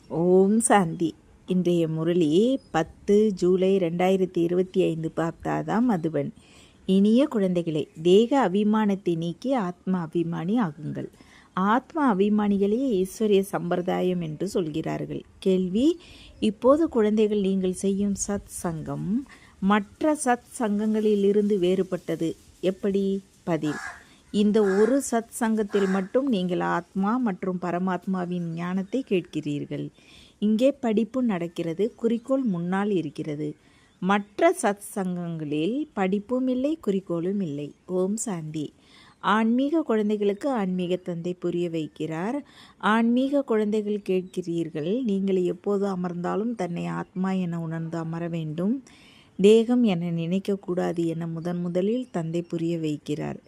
ஓம் சாந்தி. இன்றைய முரளி 10 ஜூலை 2025 பார்த்தாதாம் மதுவன். இனிய குழந்தைகளே, தேக அபிமானத்தை நீக்கி ஆத்ம அபிமானி ஆகுங்கள். ஆத்ம அபிமானிகளே ஈஸ்வரிய சம்பிரதாயம் என்று சொல்கிறார்கள். கேள்வி: இப்போது குழந்தைகள், நீங்கள் செய்யும் சத் சங்கம் மற்ற சத் சங்கங்களிலிருந்து வேறுபட்டது எப்படி? பதில்: இந்த ஒரு சத் சங்கத்தில் மட்டும் நீங்கள் ஆத்மா மற்றும் பரமாத்மாவின் ஞானத்தை கேட்கிறீர்கள். இங்கே படிப்பு நடக்கிறது, குறிக்கோள் முன்னால் இருக்கிறது. மற்ற சத் சங்கங்களில் படிப்பும் இல்லை, குறிக்கோளும் இல்லை. ஓம் சாந்தி. ஆன்மீக குழந்தைகளுக்கு ஆன்மீக தந்தை புரிய வைக்கிறார். ஆன்மீக குழந்தைகள் கேட்கிறீர்கள், நீங்கள் எப்போது அமர்ந்தாலும் தன்னை ஆத்மா என உணர்ந்து அமர வேண்டும், தேகம் என நினைக்கக்கூடாது என முதலில் தந்தை புரிய வைக்கிறார்.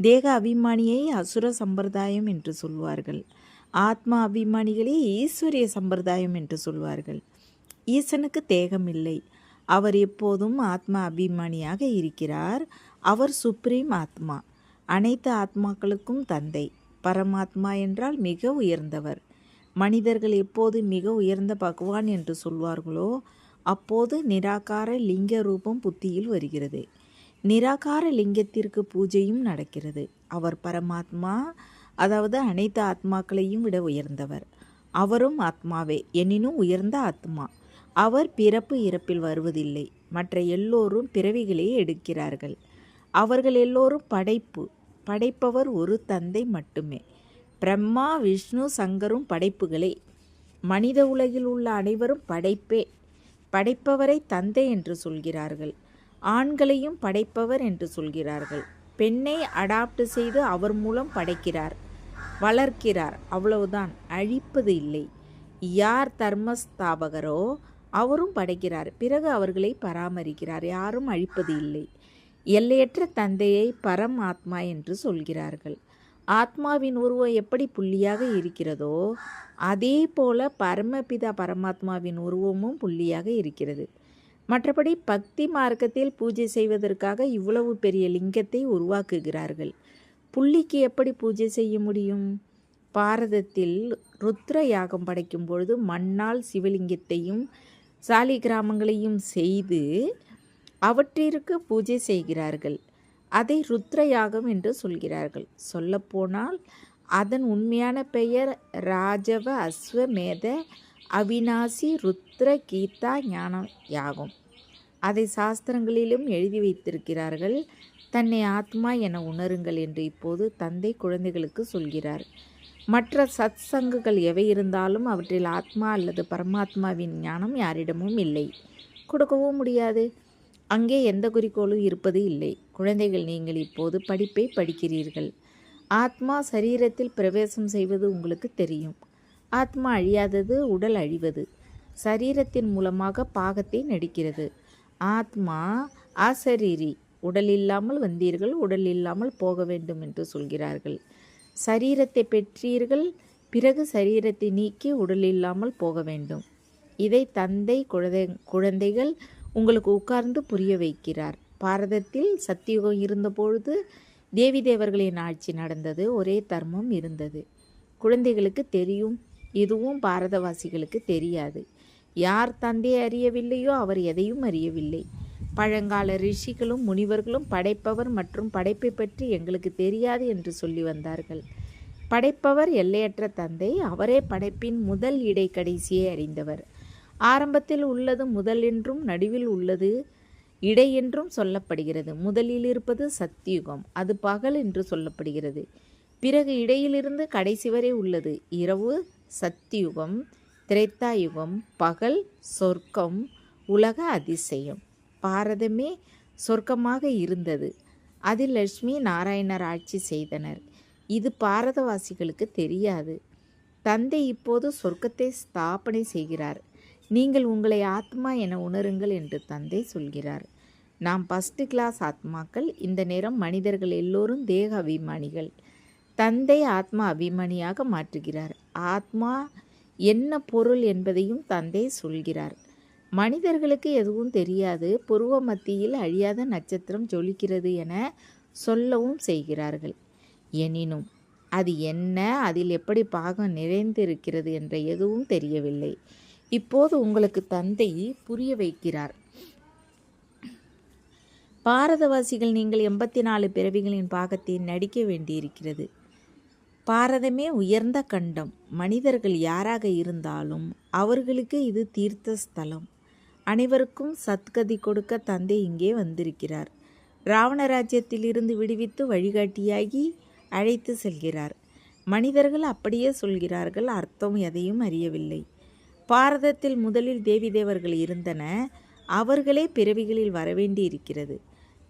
தேக அபிமானியை அசுர சம்பிரதாயம் என்று சொல்வார்கள். ஆத்மா அபிமானிகளே ஈஸ்வரிய சம்பிரதாயம் என்று சொல்வார்கள். ஈசனுக்கு தேகம் இல்லை, அவர் எப்போதும் ஆத்மா அபிமானியாக இருக்கிறார். அவர் சுப்ரீம் ஆத்மா, அனைத்து ஆத்மாக்களுக்கும் தந்தை. பரமாத்மா என்றால் மிக உயர்ந்தவர். மனிதர்கள் எப்போது மிக உயர்ந்த பகவான் என்று சொல்வார்களோ அப்போது நிராகார லிங்க ரூபம் புத்தியில் வருகிறது. நிராகார லிங்கத்திற்கு பூஜையும் நடக்கிறது. அவர் பரமாத்மா, அதாவது அனைத்து ஆத்மாக்களையும் விட உயர்ந்தவர். அவரும் ஆத்மாவே, எனினும் உயர்ந்த ஆத்மா. அவர் பிறப்பு இறப்பில் வருவதில்லை. மற்ற எல்லோரும் பிறவிகளே எடுக்கிறார்கள். அவர்கள் எல்லோரும் படைப்பவர் ஒரு தந்தை மட்டுமே. பிரம்மா, விஷ்ணு, சங்கரும் படைப்புகளே. மனித உலகில் உள்ள அனைவரும் படைப்பவரை தந்தை என்று சொல்கிறார்கள். ஆண்களையும் படைப்பவர் என்று சொல்கிறார்கள். பெண்ணை அடாப்ட் செய்து அவர் மூலம் படைக்கிறார், வளர்க்கிறார், அவ்வளவுதான். அழிப்பது இல்லை. யார் தர்மஸ்தாபகரோ அவரும் படைக்கிறார், பிறகு அவர்களை பராமரிக்கிறார். யாரும் அழிப்பது இல்லை. எல்லையற்ற தந்தையை பரம் ஆத்மா என்று சொல்கிறார்கள். ஆத்மாவின் உருவம் எப்படி புள்ளியாக இருக்கிறதோ அதே போல பரமபிதா பரமாத்மாவின் உருவமும் புள்ளியாக இருக்கிறது. மற்றபடி பக்தி மார்க்கத்தில் பூஜை செய்வதற்காக இவ்வளவு பெரிய லிங்கத்தை உருவாக்குகிறார்கள். புள்ளிக்கு எப்படி பூஜை செய்ய முடியும்? பாரதத்தில் ருத்ர யாகம் படைக்கும் பொழுது மண்ணால் சிவலிங்கத்தையும் சாலி கிராமங்களையும் செய்து அவற்றிற்கு பூஜை செய்கிறார்கள். அதை ருத்ர யாகம் என்று சொல்கிறார்கள். சொல்லப்போனால் அதன் உண்மையான பெயர் ராஜவ அஸ்வமேத அவிநாசி ருத்ர கீதா ஞான யாகம். அதை சாஸ்திரங்களிலும் எழுதி வைத்திருக்கிறார்கள். தன்னை ஆத்மா என உணருங்கள் என்று இப்போது தந்தை குழந்தைகளுக்கு சொல்கிறார். மற்ற சத் சங்குகள் எவை இருந்தாலும் அவற்றில் ஆத்மா அல்லது பரமாத்மாவின் ஞானம் யாரிடமும் இல்லை, கொடுக்கவும் முடியாது. அங்கே எந்த குறிக்கோளும் இருப்பது இல்லை. குழந்தைகள், நீங்கள் இப்போது படிப்பை படிக்கிறீர்கள். ஆத்மா சரீரத்தில் பிரவேசம் செய்வது உங்களுக்கு தெரியும். ஆத்மா அழியாதது, உடல் அழிவது. சரீரத்தின் மூலமாக பாகத்தை நடிக்கிறது. ஆத்மா ஆசரீரி, உடல் இல்லாமல் வந்தீர்கள், உடல் இல்லாமல் போக வேண்டும் என்று சொல்கிறார்கள். சரீரத்தை பெற்றீர்கள், பிறகு சரீரத்தை நீக்கி உடல் இல்லாமல் போக வேண்டும். இதை தந்தை குழந்தைகள் உங்களுக்கு உட்கார்ந்து புரிய வைக்கிறார். பாரதத்தில் சத்தியுகம் இருந்தபொழுது தேவி தேவர்களின் ஆட்சி நடந்தது, ஒரே தர்மம் இருந்தது. குழந்தைகளுக்கு தெரியும், இதுவும் பாரதவாசிகளுக்கு தெரியாது. யார் தந்தையை அறியவில்லையோ அவர் எதையும் அறியவில்லை. பழங்கால ரிஷிகளும் முனிவர்களும் படைப்பவர் மற்றும் படைப்பை பற்றி எங்களுக்கு தெரியாது என்று சொல்லி வந்தார்கள். படைப்பவர் எல்லையற்ற தந்தை. அவரே படைப்பின் முதல் இடை கடைசியை அறிந்தவர். ஆரம்பத்தில் உள்ளது முதல் என்றும் நடுவில் உள்ளது இடை என்றும் சொல்லப்படுகிறது. முதலில் இருப்பது சத்தியுகம், அது பகல் என்று சொல்லப்படுகிறது. பிறகு இடையிலிருந்து கடைசி வரை உள்ளது இரவு, சத்தியுகம், திரேத்தாயுகம், பகல், சொர்க்கம், உலக அதிசயம். பாரதமே சொர்க்கமாக இருந்தது. அதில் லட்சுமி நாராயணர் ஆட்சி செய்தனர். இது பாரதவாசிகளுக்கு தெரியாது. தந்தை இப்போது சொர்க்கத்தை ஸ்தாபனை செய்கிறார். நீங்கள் உங்களை ஆத்மா என உணருங்கள் என்று தந்தை சொல்கிறார். நாம் ஃபஸ்ட் கிளாஸ் ஆத்மாக்கள். இந்த நேரம் மனிதர்கள் எல்லோரும் தேக அபிமானிகள். தந்தை ஆத்மா அபிமானியாக மாற்றுகிறார். ஆத்மா என்ன பொருள் என்பதையும் தந்தை சொல்கிறார். மனிதர்களுக்கு எதுவும் தெரியாது. புருவ மத்தியில் அழியாத நட்சத்திரம் ஜொலிக்கிறது என சொல்லவும் செய்கிறார்கள். எனினும் அது என்ன, அதில் எப்படி பாகம் நிறைந்திருக்கிறது என்ற எதுவும் தெரியவில்லை. இப்போது உங்களுக்கு தந்தை புரிய வைக்கிறார். பாரதவாசிகள் நீங்கள் 84 பிறவிகளின் பாகத்தை நடிக்க வேண்டியிருக்கிறது. பாரதமே உயர்ந்த கண்டம். மனிதர்கள் யாராக இருந்தாலும் அவர்களுக்கு இது தீர்த்த ஸ்தலம். அனைவருக்கும் சத்கதி கொடுக்க தந்தை இங்கே வந்திருக்கிறார். ராவண ராஜ்யத்திலிருந்து விடுவித்து வழிகாட்டியாகி அழைத்து செல்கிறார். மனிதர்கள் அப்படியே சொல்கிறார்கள், அர்த்தம் எதையும் அறியவில்லை. பாரதத்தில் முதலில் தேவி தேவர்கள் இருந்தன, அவர்களே பிறவிகளில் வரவேண்டி இருக்கிறது.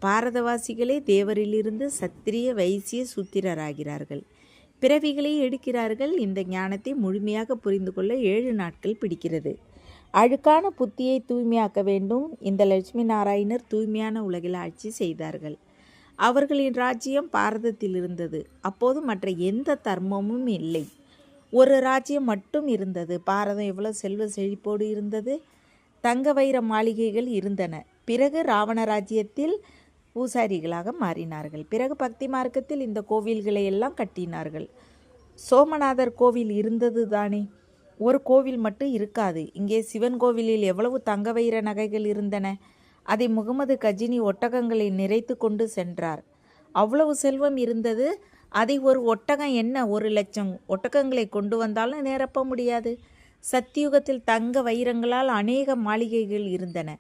பாரதவாசிகளே தேவரிலிருந்து சத்திரிய வைசிய சூத்திரராகிறார்கள். பிறவிகளை எடுக்கிறார்கள். இந்த ஞானத்தை முழுமையாக புரிந்து கொள்ள 7 நாட்கள் பிடிக்கிறது. அழுக்கான புத்தியை தூய்மையாக்க வேண்டும். இந்த லட்சுமி நாராயணர் தூய்மையான உலகில் ஆட்சி செய்தார்கள். அவர்களின் ராஜ்யம் பாரதத்தில் இருந்தது. அப்போது மற்ற எந்த தர்மமும் இல்லை. ஒரு ராஜ்யம் மட்டும் இருந்தது. பாரதம் எவ்வளவு செல்வ செழிப்போடு இருந்தது. தங்க வைர மாளிகைகள் இருந்தன. பிறகு ராவண ராஜ்யத்தில் பூசாரிகளாக மாறினார்கள். பிறகு பக்தி மார்க்கத்தில் இந்த கோவில்களை எல்லாம் கட்டினார்கள். சோமநாதர் கோவில் இருந்தது தானே, ஒரு கோவில் மட்டும் இருக்காது. இங்கே சிவன் கோவிலில் எவ்வளவு தங்க வைர நகைகள் இருந்தன. அதை முகமது கஜினி ஒட்டகங்களை நிறைத்து கொண்டு சென்றார். அவ்வளவு செல்வம் இருந்தது. அதை ஒரு ஒட்டகம் என்ன 1,00,000 ஒட்டகங்களை கொண்டு வந்தாலும் நிரப்ப முடியாது. சத்தியுகத்தில் தங்க வைரங்களால் அநேக மாளிகைகள் இருந்தன.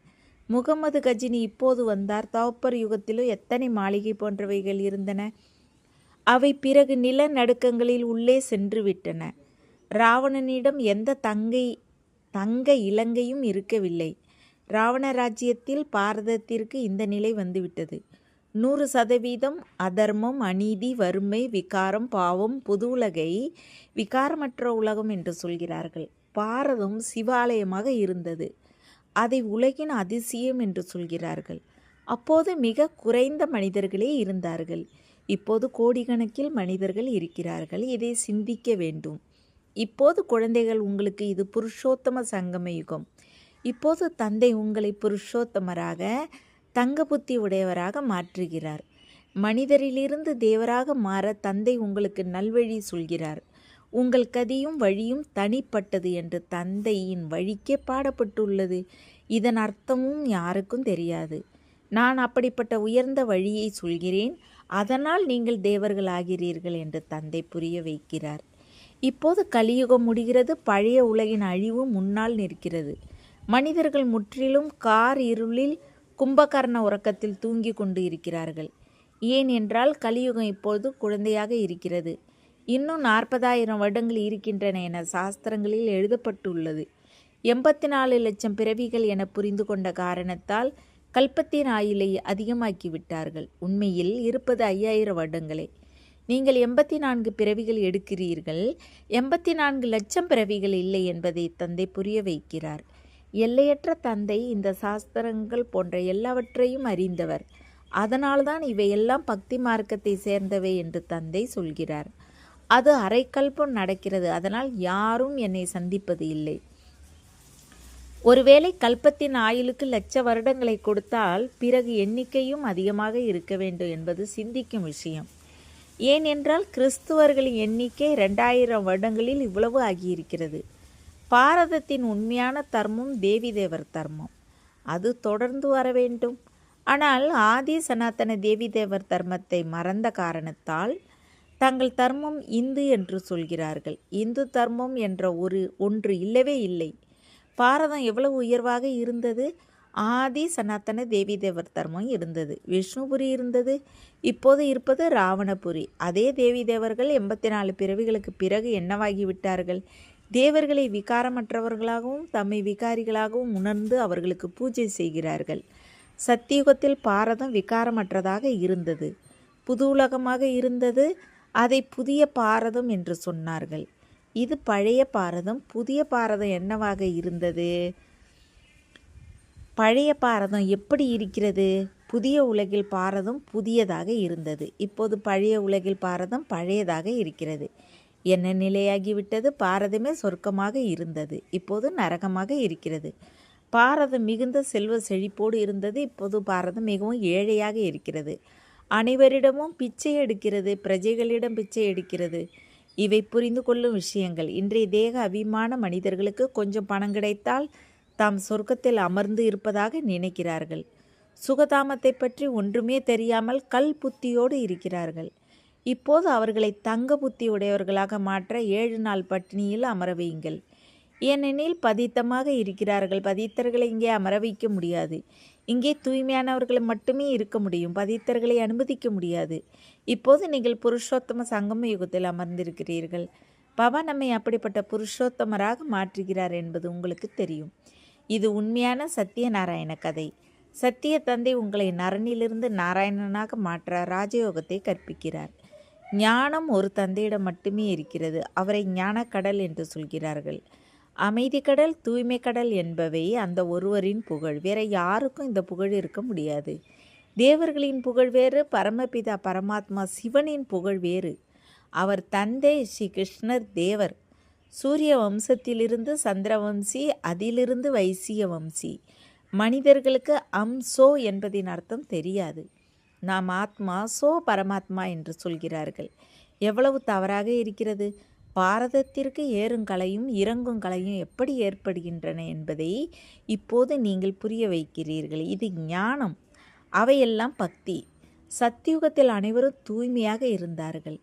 முகமது கஜினி இப்போது வந்தார். தவப்பர் யுகத்திலும் எத்தனை மாளிகை போன்றவைகள் இருந்தன. அவை பிறகு நிலநடுக்கங்களில் உள்ளே சென்று விட்டன. ராவணனிடம் எந்த தங்க இலங்கையும் இருக்கவில்லை. ராவண ராஜ்யத்தில் பாரதத்திற்கு இந்த நிலை வந்துவிட்டது. 100% அதர்மம், அநீதி, வறுமை, விகாரம், பாவம். புது உலகை விகாரமற்ற உலகம் என்று சொல்கிறார்கள். பாரதம் சிவாலயமாக இருந்தது. அதை உலகின் அதிசயம் என்று சொல்கிறார்கள். அப்போது மிக குறைந்த மனிதர்களே இருந்தார்கள். இப்போது கோடிக்கணக்கில் மனிதர்கள் இருக்கிறார்கள். இதை சிந்திக்க வேண்டும். இப்போது குழந்தைகள், உங்களுக்கு இது புருஷோத்தம சங்கம யுகம். இப்போது தந்தை உங்களை புருஷோத்தமராக, தங்க புத்தி உடையவராக மாற்றுகிறார். மனிதரிலிருந்து தேவராக மாற தந்தை உங்களுக்கு நல்வழி சொல்கிறார். உங்கள் கதியும் வழியும் தனிப்பட்டது என்று தந்தையின் வழிக்கே பாடப்பட்டுள்ளது. இதன் அர்த்தமும் யாருக்கும் தெரியாது. நான் அப்படிப்பட்ட உயர்ந்த வழியை சொல்கிறேன். அதனால் நீங்கள் தேவர்கள் ஆகிறீர்கள் என்று தந்தை புரிய வைக்கிறார். இப்போது கலியுகம் முடிகிறது. பழைய உலகின் அழிவு முன்னால் நிற்கிறது. மனிதர்கள் முற்றிலும் இருளில் கும்பகர்ண உறக்கத்தில் தூங்கி கொண்டு இருக்கிறார்கள். ஏன் என்றால் கலியுகம் இப்போது குழந்தையாக இருக்கிறது. இன்னும் 40,000 வருடங்கள் இருக்கின்றன என சாஸ்திரங்களில் எழுதப்பட்டுள்ளது. 84 லட்சம் பிறவிகள் என புரிந்து கொண்ட காரணத்தால் கல்பத்தின் ஆயுளை அதிகமாக்கி விட்டார்கள். உண்மையில் இருப்பது 5000 வருடங்களே. நீங்கள் 84 பிறவிகள் எடுக்கிறீர்கள். 84 லட்சம் பிறவிகள் இல்லை என்பதை தந்தை புரிய வைக்கிறார். எல்லையற்ற தந்தை இந்த சாஸ்திரங்கள் போன்ற எல்லாவற்றையும் அறிந்தவர். அதனால்தான் இவையெல்லாம் பக்தி மார்க்கத்தை சேர்ந்தவை என்று தந்தை சொல்கிறார். அது அரைக்கல்பம் நடக்கிறது. அதனால் யாரும் என்னை சந்திப்பது இல்லை. ஒருவேளை கல்பத்தின் ஆயுளுக்கு லட்ச வருடங்களை கொடுத்தால் பிறகு எண்ணிக்கையும் அதிகமாக இருக்க வேண்டும் என்பது சிந்திக்கும் விஷயம். ஏனென்றால் கிறிஸ்துவர்களின் எண்ணிக்கை 2000 வருடங்களில் இவ்வளவு ஆகியிருக்கிறது. பாரதத்தின் உண்மையான தர்மம் தேவி தேவர் தர்மம். அது தொடர்ந்து வர வேண்டும். ஆனால் ஆதி சனாதன தேவி தேவர் தர்மத்தை மறந்த காரணத்தால் தங்கள் தர்மம் இந்து என்று சொல்கிறார்கள். இந்து தர்மம் என்ற ஒன்று இல்லவே இல்லை. பாரதம் எவ்வளவு உயர்வாக இருந்தது. ஆதி சனாதன தேவி தேவர் தர்மம் இருந்தது. விஷ்ணுபுரி இருந்தது. இப்போது இருப்பது ராவணபுரி. அதே தேவி தேவர்கள் 84 பிறவிகளுக்கு பிறகு என்னவாகிவிட்டார்கள்? தேவர்களை விகாரமற்றவர்களாகவும் தம்மை விகாரிகளாகவும் உணர்ந்து அவர்களுக்கு பூஜை செய்கிறார்கள். சத்தியுகத்தில் பாரதம் விகாரமற்றதாக இருந்தது. புது உலகமாக இருந்தது. அதை புதிய பாரதம் என்று சொன்னார்கள். இது பழைய பாரதம். புதிய பாரதம் என்னவாக இருந்தது? பழைய பாரதம் எப்படி இருக்கிறது? புதிய உலகில் பாரதம் புதியதாக இருந்தது. இப்போது பழைய உலகில் பாரதம் பழையதாக இருக்கிறது. என்ன நிலையாகிவிட்டது? பாரதமே சொர்க்கமாக இருந்தது. இப்போது நரகமாக இருக்கிறது. பாரதம் மிகுந்த செல்வ செழிப்போடு இருந்தது. இப்போது பாரதம் மிகவும் ஏழையாக இருக்கிறது. அனைவரிடமும் பிச்சை எடுக்கிறது, பிரஜைகளிடம் பிச்சை எடுக்கிறது. இவை புரிந்து கொள்ளும் விஷயங்கள். இன்றைய தேக அபிமான மனிதர்களுக்கு கொஞ்சம் பணம் கிடைத்தால் தாம் சொர்க்கத்தில் அமர்ந்து இருப்பதாக நினைக்கிறார்கள். சுகதாமத்தை பற்றி ஒன்றுமே தெரியாமல் கல் புத்தியோடு இருக்கிறார்கள். இப்போது அவர்களை தங்க புத்தி உடையவர்களாக மாற்ற 7 நாள் பட்டினியில் அமர வையுங்கள். ஏனெனில் பதித்தமாக இருக்கிறார்கள். பதித்தர்களை இங்கே அமர வைக்க முடியாது. இங்கே தூய்மையானவர்களை மட்டுமே இருக்க முடியும். பதித்தர்களை அனுமதிக்க முடியாது. இப்போது நீங்கள் புருஷோத்தம சங்கம யுகத்தில் அமர்ந்திருக்கிறீர்கள். பாபா நம்மை அப்படிப்பட்ட புருஷோத்தமராக மாற்றுகிறார் என்பது உங்களுக்கு தெரியும். இது உண்மையான சத்தியநாராயண கதை. சத்திய தந்தை உங்களை நரனிலிருந்து நாராயணனாக மாற்ற ராஜயோகத்தை கற்பிக்கிறார். ஞானம் ஒரு தந்தையிடம் மட்டுமே இருக்கிறது. அவரை ஞான கடல் என்று சொல்கிறார்கள். அமைதி கடல், தூய்மை கடல் என்பவை அந்த ஒருவரின் புகழ். வேற யாருக்கும் இந்த புகழ் இருக்க முடியாது. தேவர்களின் புகழ் வேறு, பரமபிதா பரமாத்மா சிவனின் புகழ் வேறு. அவர் தந்தை ஸ்ரீ கிருஷ்ணர் தேவர். சூரிய வம்சத்திலிருந்து சந்திரவம்சி, அதிலிருந்து வைசிய வம்சி. மனிதர்களுக்கு சோ என்பதின் அர்த்தம் தெரியாது. நாம் ஆத்மா, சோ பரமாத்மா என்று சொல்கிறார்கள். எவ்வளவு தவறாக இருக்கிறது! பாரதத்திற்கு ஏறுங்கலையும் இறங்கும் கலையும் எப்படி ஏற்படுகின்றன என்பதை இப்போது நீங்கள் புரிய வைக்கிறீர்கள். இது ஞானம். அவையெல்லாம் பக்தி. சத்தியுகத்தில் அனைவரும் தூய்மையாக இருந்தார்கள்.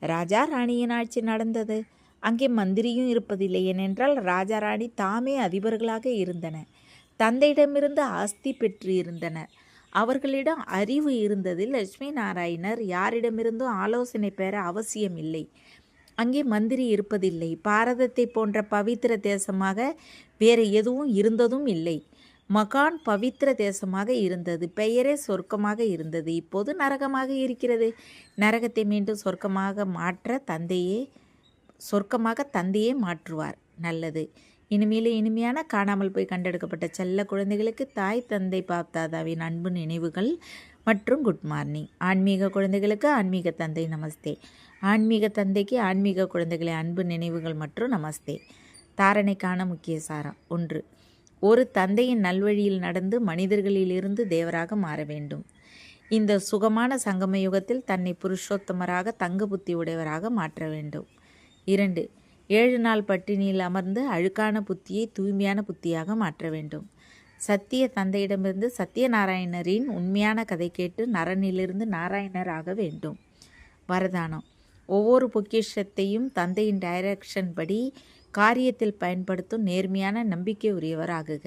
ராஜா ராணியின் ஆட்சி நடந்தது. அங்கே மந்திரியும் இருப்பதில்லை. ஏனென்றால் ராஜா ராணி தாமே அதிபர்களாக இருந்தனர். தந்தையிடமிருந்து ஆஸ்தி பெற்று இருந்தனர். அவர்களிடம் அறிவு இருந்தது. லட்சுமி நாராயணர் யாரிடமிருந்தும் ஆலோசனை பெற அவசியமில்லை. அங்கே மந்திரி இருப்பதில்லை. பாரதத்தை போன்ற பவித்திர தேசமாக வேறு எதுவும் இருந்ததும் இல்லை. மகான் பவித்திர தேசமாக இருந்தது. பெயரே சொர்க்கமாக இருந்தது. இப்போது நரகமாக இருக்கிறது. நரகத்தை மீண்டும் சொர்க்கமாக மாற்ற தந்தையே மாற்றுவார். நல்லது. இனிமேல் இனிமையான காணாமல் போய் கண்டெடுக்கப்பட்ட செல்ல குழந்தைகளுக்கு தாய் தந்தை பாப்தாதாவின் அன்பு நினைவுகள் மற்றும் குட் மார்னிங். ஆன்மீக குழந்தைகளுக்கு ஆன்மீக தந்தை நமஸ்தே. ஆன்மீக தந்தைக்கு ஆன்மீக குழந்தைகளை அன்பு நினைவுகள் மற்றும் நமஸ்தே. தாரணைக்கான முக்கிய சாரம். 1. ஒரு தந்தையின் நல்வழியில் நடந்து மனிதர்களிலிருந்து தேவராக மாற வேண்டும். இந்த சுகமான சங்கம யுகத்தில் தன்னை புருஷோத்தமராக தங்க புத்தி உடையவராக மாற்ற வேண்டும். 2. 7 நாள் பட்டினியில் அமர்ந்து அழுக்கான புத்தியை தூய்மையான புத்தியாக மாற்ற வேண்டும். சத்திய தந்தையிடமிருந்து சத்தியநாராயணரின் உண்மையான கதை கேட்டு நரனிலிருந்து நாராயணர் ஆக வேண்டும். வரதானம். ஒவ்வொரு பொக்கிஷத்தையும் தந்தையின் டைரக்ஷன் படி காரியத்தில் பயன்படுத்தும் நேர்மையான நம்பிக்கை உரியவர் ஆகுக.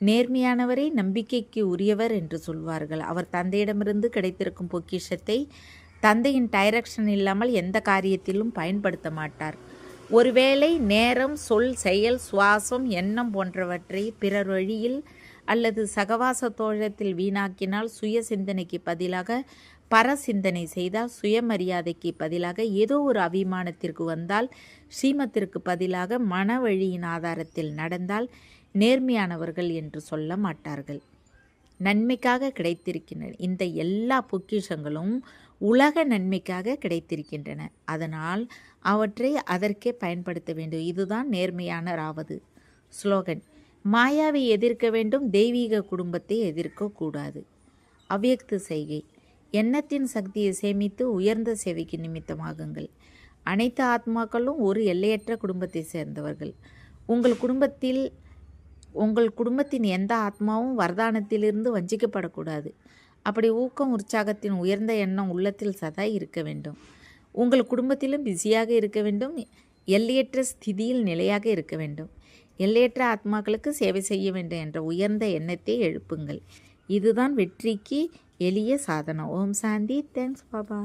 நேர்மையானவரை நம்பிக்கைக்கு உரியவர் என்று சொல்வார்கள். அவர் தந்தையிடமிருந்து கிடைத்திருக்கும் பொக்கிஷத்தை தந்தையின் டைரக்ஷன் இல்லாமல் எந்த காரியத்திலும் பயன்படுத்த மாட்டார். ஒருவேளை நேரம், சொல், செயல், சுவாசம், எண்ணம் போன்றவற்றை பிறர் வழியில் அல்லது சகவாச தோழத்தில் வீணாக்கினால், சுய சிந்தனைக்கு பதிலாக பர சிந்தனை செய்தால், சுயமரியாதைக்கு பதிலாக ஏதோ ஒரு அபிமானத்திற்கு வந்தால், ஸ்ரீமத்திற்கு பதிலாக மன வழியின் ஆதாரத்தில் நடந்தால் நேர்மையானவர்கள் என்று சொல்ல மாட்டார்கள். நன்மைக்காக கிடைத்திருக்கின்றன. இந்த எல்லா பொக்கிஷங்களும் உலக நன்மைக்காக கிடைத்திருக்கின்றன. அதனால் அவற்றை அதற்கே பயன்படுத்த வேண்டும். இதுதான் நேர்மையானராவது. ஸ்லோகன். மாயாவை எதிர்க்க வேண்டும், தெய்வீக குடும்பத்தை எதிர்க்கக்கூடாது. அவ்யக்த செய்கை. எண்ணத்தின் சக்தியை சேமித்து உயர்ந்த சேவைக்கு நிமித்தமாகுங்கள். அனைத்து ஆத்மாக்களும் ஒரு எல்லையற்ற குடும்பத்தை சேர்ந்தவர்கள். உங்கள் குடும்பத்தின் எந்த ஆத்மாவும் வரதானத்திலிருந்து வஞ்சிக்கப்படக்கூடாது. அப்படி ஊக்கம், உற்சாகத்தின் உயர்ந்த எண்ணம் உள்ளத்தில் சதா இருக்க வேண்டும். உங்கள் குடும்பத்திலும் பிஸியாக இருக்க வேண்டும். எல்லையற்ற ஸ்திதியில் நிலையாக இருக்க வேண்டும். எல்லையற்ற ஆத்மாக்களுக்கு சேவை செய்ய வேண்டும் என்ற உயர்ந்த எண்ணத்தை எழுப்புங்கள். இதுதான் வெற்றிக்கு எளிய சாதனம். ஓம் சாந்தி. தேங்க்ஸ் பாபா.